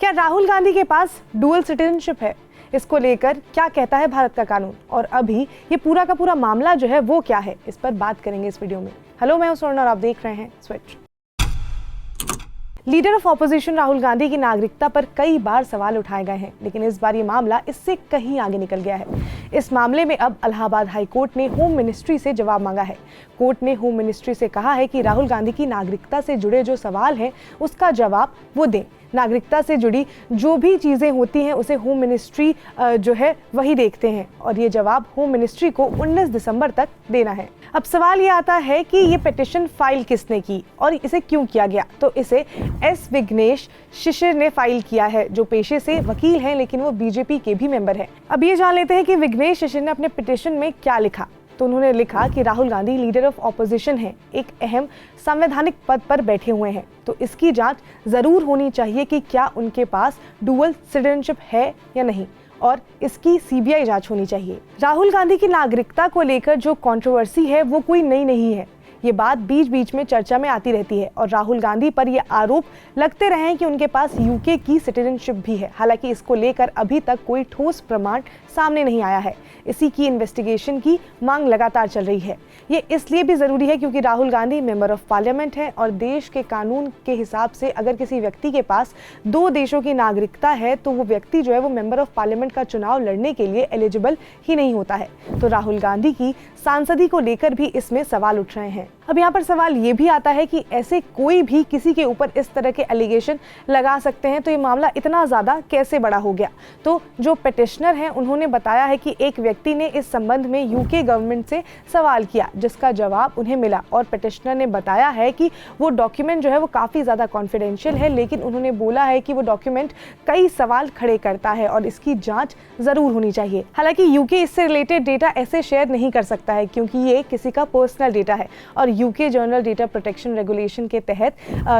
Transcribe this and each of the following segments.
क्या राहुल गांधी के पास dual citizenship है? इसको लेकर क्या कहता है भारत का कानून, और अभी ये पूरा का पूरा मामला जो है वो क्या है, इस पर बात करेंगे इस वीडियो में। हेलो, मैं हूं स्वर्ण और आप देख रहे हैं switch. Leader of opposition Rahul Gandhi की नागरिकता पर कई बार सवाल उठाए गए हैं, लेकिन इस बार ये मामला इससे कहीं आगे निकल गया है। इस मामले में अब इलाहाबाद हाई कोर्ट ने होम मिनिस्ट्री से जवाब मांगा है। कोर्ट ने होम मिनिस्ट्री से कहा है कि राहुल गांधी की नागरिकता से जुड़े जो सवाल हैं उसका जवाब वो दें। नागरिकता से जुड़ी जो भी चीज़ें होती हैं उसे होम मिनिस्ट्री जो है वही देखते हैं, और ये जवाब होम मिनिस्ट्री को 19 दिसंबर तक देना है। अब सवाल ये आता है कि ये पिटीशन फाइल किसने की और इसे क्यों किया गया। तो इसे एस विघ्नेश शिशिर ने फाइल किया है, जो पेशे से वकील हैं लेकिन वो बीजेपी के भी मेंबर हैं। अब ये जान लेते हैं कि विघ्नेश शिशिर ने अपने पिटीशन में क्या लिखा। तो उन्होंने लिखा कि Rahul Gandhi leader of opposition हैं, एक अहम संवैधानिक पद पर बैठे हुए हैं, तो इसकी जांच जरूर होनी चाहिए कि क्या उनके पास डुअल सिटीजनशिप है या नहीं, और इसकी सीबीआई जांच होनी चाहिए। राहुल गांधी की नागरिकता को लेकर जो कंट्रोवर्सी है वो कोई नई नहीं है। ये बात बीच बीच में चर्चा में आती रहती है और राहुल गांधी पर ये आरोप लगते रहे हैं कि उनके पास यूके की सिटीजनशिप भी है। हालांकि इसको लेकर अभी तक कोई ठोस प्रमाण सामने नहीं आया है। इसी की इन्वेस्टिगेशन की मांग लगातार चल रही है। ये इसलिए भी जरूरी है क्योंकि Rahul Gandhi member of parliament हैं और देश के कानून के हिसाब से अगर किसी व्यक्ति के पास दो देशों की नागरिकता है तो वो व्यक्ति जो है वो मेंबर ऑफ पार्लियामेंट का चुनाव लड़ने के लिए एलिजिबल ही नहीं होता है। तो राहुल गांधी की सांसदी को लेकर भी इसमें सवाल उठ रहे हैं। अब यहाँ पर सवाल ये भी आता है कि ऐसे कोई भी किसी के ऊपर इस तरह के एलिगेशन लगा सकते हैं, तो ये मामला इतना ज़्यादा कैसे बड़ा हो गया। तो जो पिटिशनर हैं उन्होंने बताया है कि एक व्यक्ति ने इस संबंध में यूके गवर्नमेंट से सवाल किया जिसका जवाब उन्हें मिला, और पिटिशनर ने बताया है कि वो डॉक्यूमेंट जो है वो काफ़ी ज़्यादा कॉन्फिडेंशियल है, लेकिन उन्होंने बोला है कि वो डॉक्यूमेंट कई सवाल खड़े करता है और इसकी जाँच ज़रूर होनी चाहिए। हालांकि यूके इससे रिलेटेड डेटा ऐसे शेयर नहीं कर सकता है क्योंकि ये किसी का पर्सनल डेटा है, और UK journal data protection regulation के तहत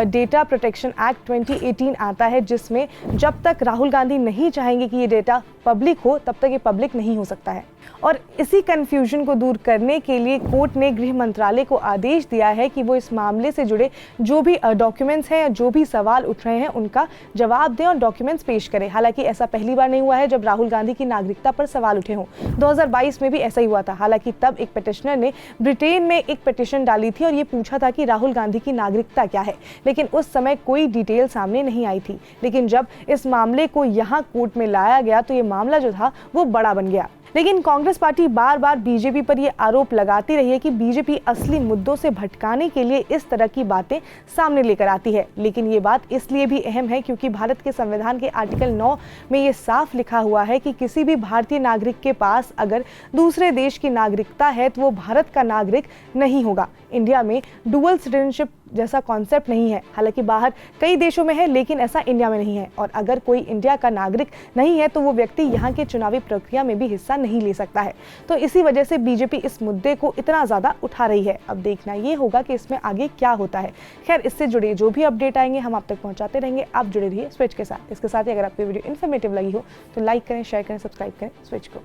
डेटा प्रोटेक्शन एक्ट 2018 आता है, जिसमें जब तक राहुल गांधी नहीं चाहेंगे कि ये डेटा पब्लिक हो तब तक ये पब्लिक नहीं हो सकता है। और इसी कंफ्यूजन को दूर करने के लिए कोर्ट ने गृह मंत्रालय को आदेश दिया है कि वो इस मामले से जुड़े जो भी डॉक्यूमेंट्स हैं या जो भी सवाल उठ रहे हैं उनका जवाब दें और डॉक्यूमेंट्स पेश करें। हालांकि ऐसा पहली बार नहीं हुआ है जब राहुल गांधी की नागरिकता पर सवाल उठे हों। 2022 में भी ऐसा ही हुआ था। हालांकि तब एक पिटिशनर ने ब्रिटेन में एक पिटिशन डाली थी और ये पूछा था कि राहुल गांधी की नागरिकता क्या है, लेकिन उस समय कोई डिटेल सामने नहीं आई थी। लेकिन जब इस मामले को यहाँ कोर्ट में लाया गया तो ये मामला जो था वो बड़ा बन गया। लेकिन कांग्रेस पार्टी बार बार बीजेपी पर यह आरोप लगाती रही है कि बीजेपी असली मुद्दों से भटकाने के लिए इस तरह की बातें सामने लेकर आती है। लेकिन ये बात इसलिए भी अहम है क्योंकि भारत के संविधान के आर्टिकल 9 में ये साफ लिखा हुआ है कि किसी भी भारतीय नागरिक के पास अगर दूसरे देश की नागरिकता है तो वो भारत का नागरिक नहीं होगा। इंडिया में डुअल सिटीजनशिप जैसा कॉन्सेप्ट नहीं है। हालांकि बाहर कई देशों में है लेकिन ऐसा इंडिया में नहीं है, और अगर कोई इंडिया का नागरिक नहीं है तो वो व्यक्ति यहाँ के चुनावी प्रक्रिया में भी हिस्सा नहीं ले सकता है। तो इसी वजह से बीजेपी इस मुद्दे को इतना ज़्यादा उठा रही है। अब देखना ये होगा कि इसमें आगे क्या होता है। खैर, इससे जुड़े जो भी अपडेट आएंगे हम आप तक पहुँचाते रहेंगे। आप जुड़े रहिए स्विच के साथ। इसके साथ ही अगर आपको वीडियो इन्फॉर्मेटिव लगी हो तो लाइक करें, शेयर करें, सब्सक्राइब करें स्विच को।